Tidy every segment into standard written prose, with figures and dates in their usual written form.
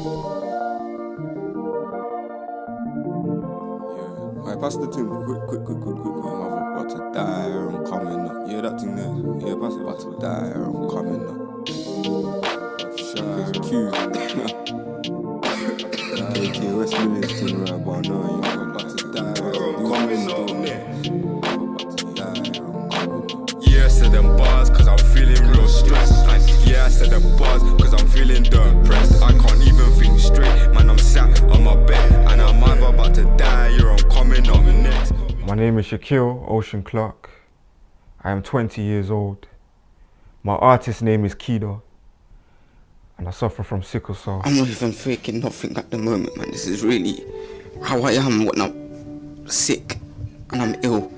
Alright, pass the tune. Quick. I'm about to die or I'm coming up. Yeah, that thing there. Yeah, pass it. About to die or I'm coming up. Shine. Q. KK West Millions thing right about now. You know, I'm about to die or I'm coming up. About to die or I'm coming up. Yeah, I said them bars cause I'm feeling real stressed. Yeah, I said them bars cause I'm feeling depressed. I can't even think straight, man, I'm sat on my bed and I'm either about to die or I'm coming up next. My name is Shaquille Ocean Clark. I am 20 years old. My artist name is KEDAR and I suffer from sickle cell. I'm not even faking nothing at the moment, man. This is really how I am when I'm sick and I'm ill.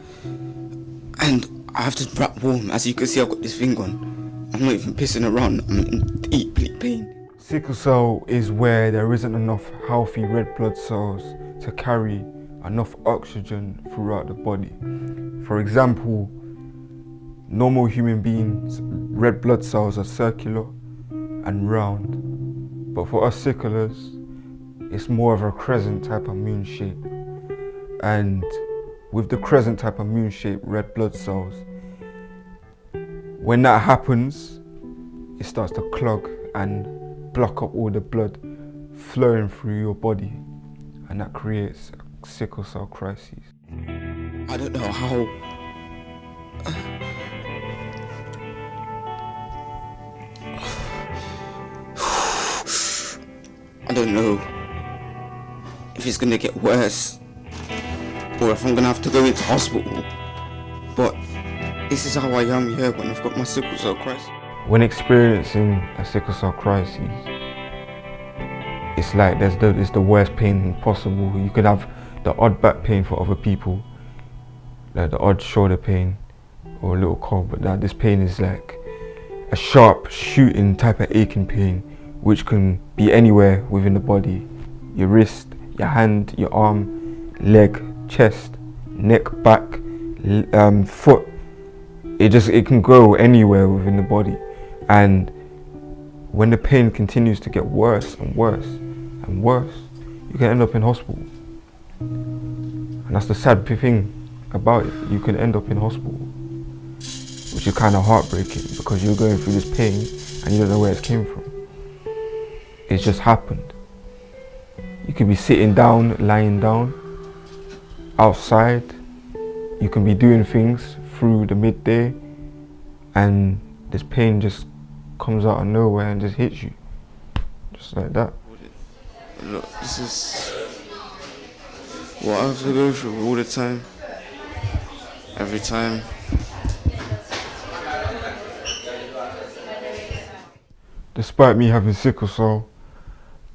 And I have to wrap warm. As you can see, I've got this thing on. I'm not even pissing around. I'm in deep pain. Sickle cell is where there isn't enough healthy red blood cells to carry enough oxygen throughout the body. For example, normal human beings, red blood cells are circular and round. But for us sicklers, it's more of a crescent type of moon shape. And with the crescent type of moon shape red blood cells, when that happens, it starts to clog and block up all the blood flowing through your body, and that creates a sickle cell crisis. I don't know how. I don't know if it's gonna get worse or if I'm gonna have to go into hospital, but this is how I am here when I've got my sickle cell crisis. When experiencing a sickle cell crisis, it's like it's the worst pain possible. You could have the odd back pain for other people, like the odd shoulder pain or a little cold, but this pain is like a sharp shooting type of aching pain, which can be anywhere within the body. Your wrist, your hand, your arm, leg, chest, neck, back, foot. It can go anywhere within the body. And when the pain continues to get worse and worse and worse, you can end up in hospital. And that's the sad thing about it. You can end up in hospital, which is kind of heartbreaking because you're going through this pain and you don't know where it came from. It's just happened. You could be sitting down, lying down, outside. You can be doing things through the midday and this pain just comes out of nowhere and just hits you. Just like that. Look, this is what I have to go through all the time. Every time. Despite me having sickle cell,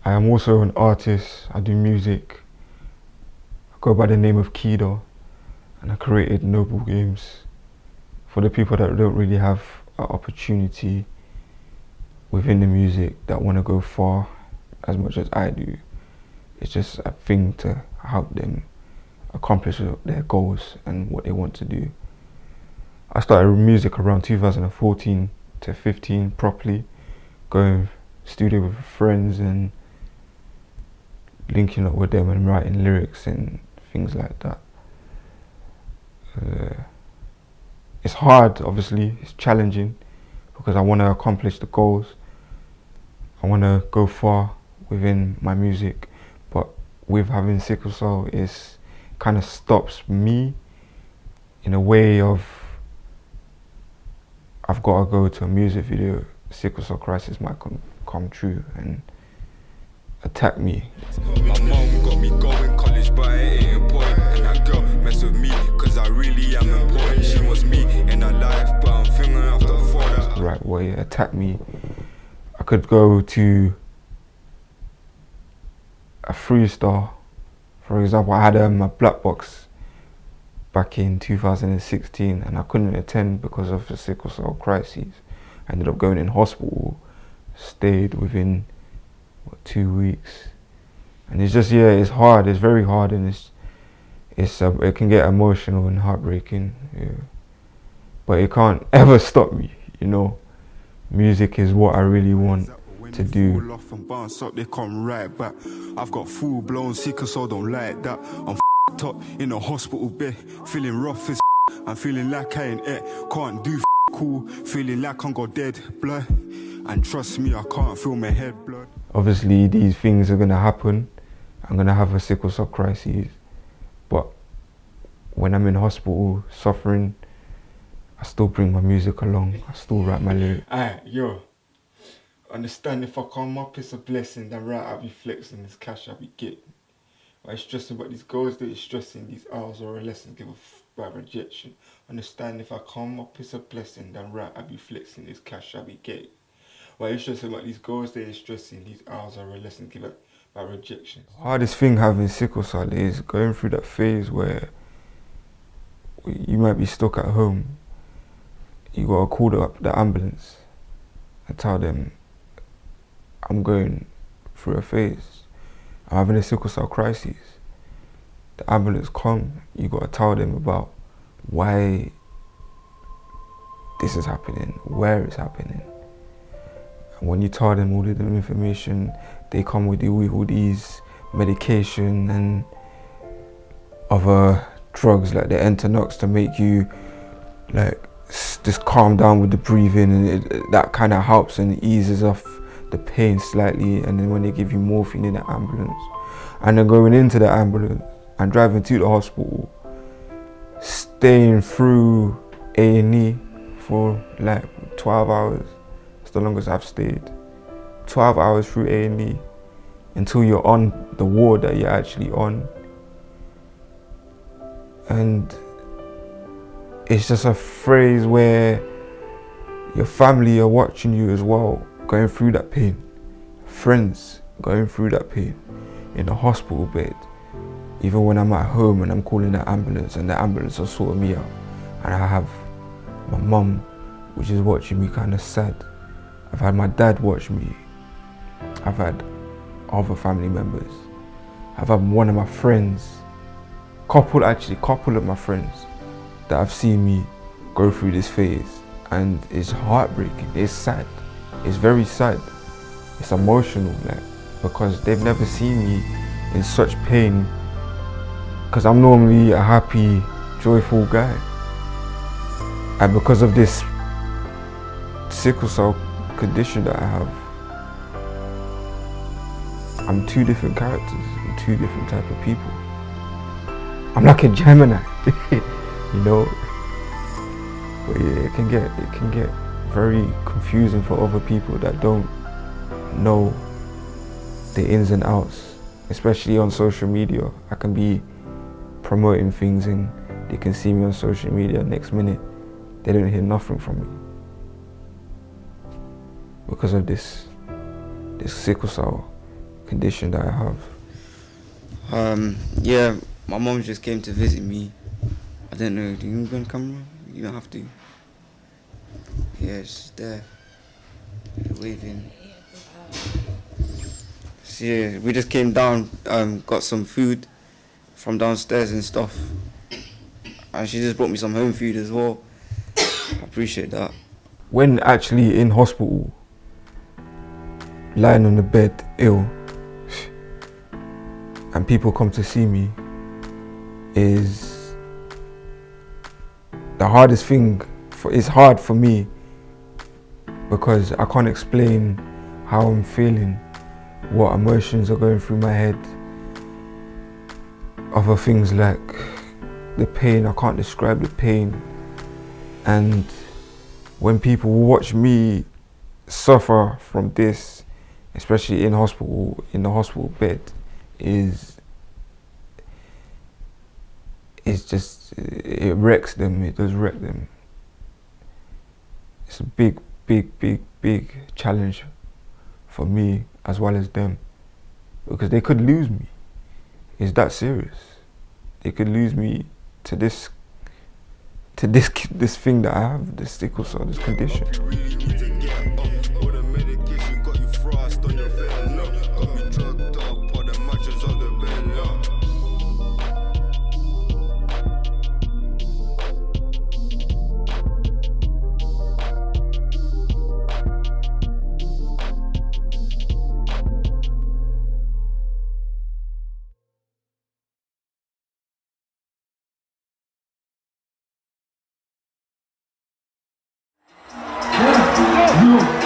I am also an artist. I do music. I go by the name of KEDAR and I created Noble Games for the people that don't really have an opportunity within the music, that want to go far as much as I do. It's just a thing to help them accomplish their goals and what they want to do. I started music around 2014 to 15 properly, going studio with friends and linking up with them and writing lyrics and things like that. It's hard, obviously, it's challenging because I want to accomplish the goals. I want to go far within my music, but with having sickle cell, it kind of stops me in a way of I've got to go to a music video. Sickle cell crisis might come true and attack me. My mom got me going college, but it ain't important. And that girl mess with me, cause I really am important. She wants me in her life, but I'm thinking after for that. Right way, attack me. I could go to a freestyle. For example, I had a black box back in 2016 and I couldn't attend because of the sickle cell crisis. I ended up going in hospital, stayed within 2 weeks, and it's just, yeah, it's hard, it's very hard, and it can get emotional and heartbreaking, yeah. But it can't ever stop me, you know. Music is what I really want, to do. Fall off and bounce up, they come right back. I've got full blown sickle cell, don't like that. I'm f***ed up in a hospital bed, feeling rough as I'm feeling like I ain't it. Can't do cool, feeling like I'm got dead blood. And trust me, I can't feel my head blood. Obviously, these things are gonna happen. I'm gonna have a sickle cell crisis, but when I'm in hospital suffering, I still bring my music along. I still write my lyrics. Alright, yo. Understand if I come up, it's a blessing. Then right, I'll be flexing this cash I'll be getting. Why stressing about these goals that is stressing, these hours or a lesson, give a f about rejection. Understand if I come up, it's a blessing. Then right, I'll be flexing this cash I'll be getting. Why you stressing about these goals that is stressing, these hours are a lesson, give a about rejection. Hardest thing having sickle cell is going through that phase where you might be stuck at home. You gotta call the ambulance and tell them, I'm going through a phase. I'm having a sickle cell crisis. The ambulance come, you gotta tell them about why this is happening, where it's happening. And when you tell them all of the information, they come with all these medication and other drugs like the Entonox to make you like just calm down with the breathing, and that kind of helps and eases off the pain slightly. And then when they give you morphine in the ambulance, and then going into the ambulance and driving to the hospital, staying through A&E for like 12 hours. It's the longest I've stayed. 12 hours through A&E until you're on the ward that you're actually on. And it's just a phrase where your family are watching you as well, going through that pain. Friends going through that pain in a hospital bed. Even when I'm at home and I'm calling the ambulance and the ambulance will sort me out. And I have my mum, which is watching me kind of sad. I've had my dad watch me. I've had other family members. I've had one of my friends, couple of my friends that have seen me go through this phase, and it's heartbreaking, it's sad, it's very sad, it's emotional, like, because they've never seen me in such pain, because I'm normally a happy, joyful guy, and because of this sickle cell condition that I have, I'm two different characters, I'm two different type of people. I'm like a Gemini, you know. But yeah, it can get very confusing for other people that don't know the ins and outs, especially on social media. I can be promoting things and they can see me on social media, next minute they don't hear nothing from me because of this sickle cell condition that I have. Yeah, my mom just came to visit me. I didn't know, do you go on camera? You don't have to. Yeah, she's there, waving. So yeah, we just came down, got some food from downstairs and stuff. And she just brought me some home food as well. I appreciate that. When actually in hospital, lying on the bed ill, and people come to see me, is the hardest thing. It's hard for me because I can't explain how I'm feeling, what emotions are going through my head. Other things like the pain, I can't describe the pain. And when people watch me suffer from this, especially in the hospital bed, it wrecks them, it does wreck them. It's a big challenge for me as well as them, because they could lose me. It's that serious. They could lose me to this thing that I have, this sickle cell, this condition. You